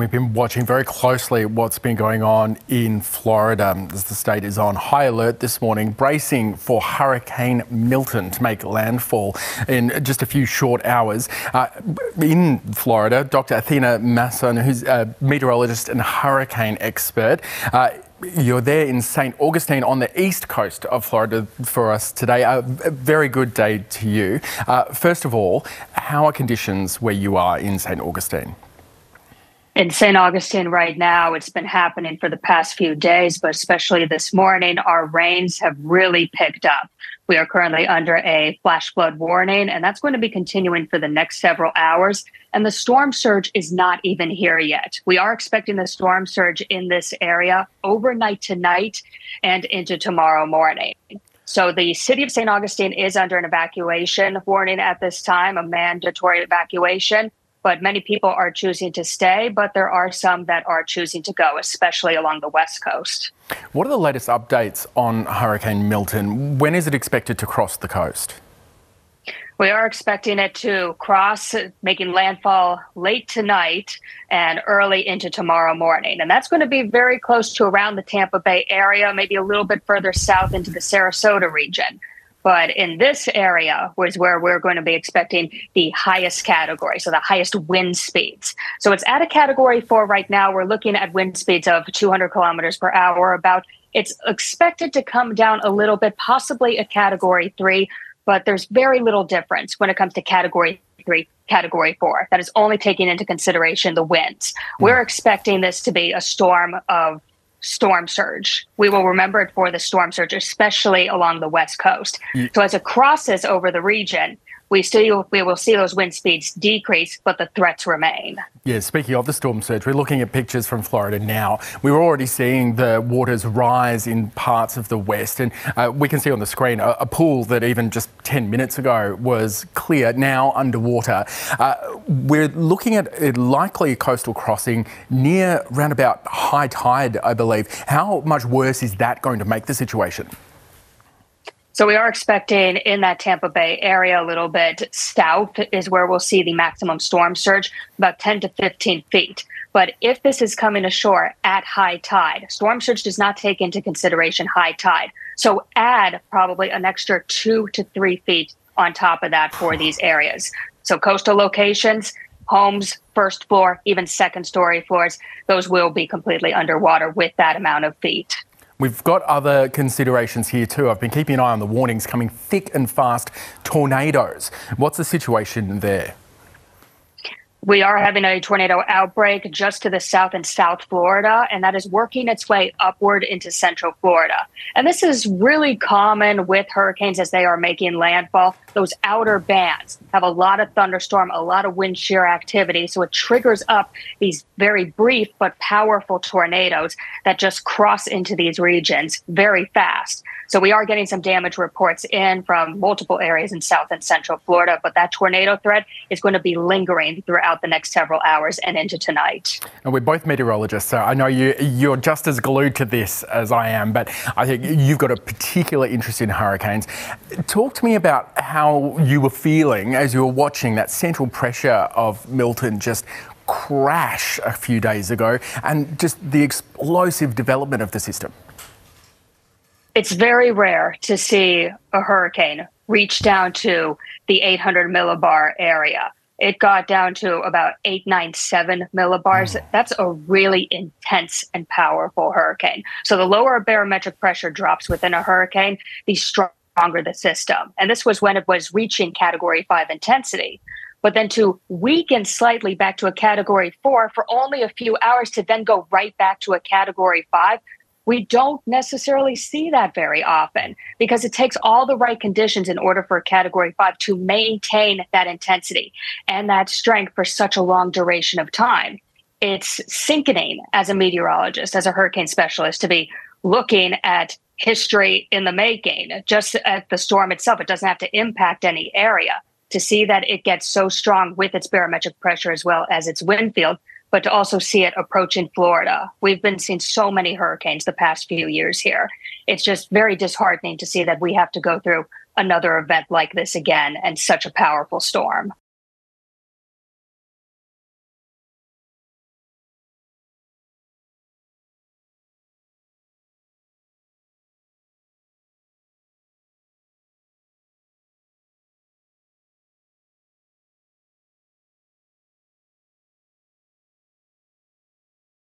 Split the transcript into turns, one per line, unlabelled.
We've been watching very closely what's been going on in Florida as the state is on high alert this morning, bracing for Hurricane Milton to make landfall in just a few short hours. In Florida, Dr Athena Masson, who's a meteorologist and hurricane expert, you're there in St Augustine on the east coast of Florida for us today. A very good day to you. First of all, how are conditions where you are in St Augustine?
In St. Augustine right now, it's been happening for the past few days, but especially this morning, our rains have really picked up. We are currently under a flash flood warning, and that's going to be continuing for the next several hours. And the storm surge is not even here yet. We are expecting the storm surge in this area overnight tonight and into tomorrow morning. So the city of St. Augustine is under an evacuation warning at this time, a mandatory evacuation. But many people are choosing to stay, but there are some that are choosing to go, especially along the west coast.
What are the latest updates on Hurricane Milton? When is it expected to cross the coast?
We are expecting it to cross, making landfall late tonight and early into tomorrow morning. And that's going to be very close to around the Tampa Bay area, maybe a little bit further south into the Sarasota region. But in this area was where we're going to be expecting the highest category, so the highest wind speeds. So it's at a category 4 right now. We're looking at wind speeds of 200 kilometers per hour about. It's expected to come down a little bit, possibly a category 3, but there's very little difference when it comes to category 3, category 4. That is only taking into consideration the winds. We're expecting this to be a storm surge. We will remember it for the storm surge, especially along the west coast. So as it crosses over the region, we will see those wind speeds decrease, but the threats remain.
Yeah, speaking of the storm surge, we're looking at pictures from Florida now. We were already seeing the waters rise in parts of the west, and we can see on the screen a pool that even just 10 minutes ago was clear, now underwater. We're looking at a likely coastal crossing near roundabout high tide, I believe. How much worse is that going to make the situation?
So we are expecting in that Tampa Bay area a little bit south is where we'll see the maximum storm surge, about 10 to 15 feet. But if this is coming ashore at high tide, storm surge does not take into consideration high tide. So add probably an extra 2 to 3 feet on top of that for these areas. So coastal locations, homes, first floor, even second story floors, those will be completely underwater with that amount of feet.
We've got other considerations here too. I've been keeping an eye on the warnings coming thick and fast tornadoes. What's the situation there?
We are having a tornado outbreak just to the south in South Florida, and that is working its way upward into Central Florida. And this is really common with hurricanes as they are making landfall. Those outer bands have a lot of thunderstorm, a lot of wind shear activity, so it triggers up these very brief but powerful tornadoes that just cross into these regions very fast. So we are getting some damage reports in from multiple areas in South and Central Florida, but that tornado threat is going to be lingering throughout the next several hours and into tonight.
And we're both meteorologists, so I know you're just as glued to this as I am, but I think you've got a particular interest in hurricanes. Talk to me about how you were feeling as you were watching that central pressure of Milton just crash a few days ago and just the explosive development of the system.
It's very rare to see a hurricane reach down to the 800 millibar area. It got down to about 897 millibars. That's a really intense and powerful hurricane. So the lower barometric pressure drops within a hurricane, the stronger the system. And this was when it was reaching category 5 intensity. But then to weaken slightly back to a category 4 for only a few hours to then go right back to a category 5, we don't necessarily see that very often because it takes all the right conditions in order for a category 5 to maintain that intensity and that strength for such a long duration of time. It's sickening as a meteorologist, as a hurricane specialist, to be looking at history in the making, just at the storm itself. It doesn't have to impact any area. To see that it gets so strong with its barometric pressure as well as its wind field, but to also see it approaching Florida. We've been seeing so many hurricanes the past few years here. It's just very disheartening to see that we have to go through another event like this again and such a powerful storm.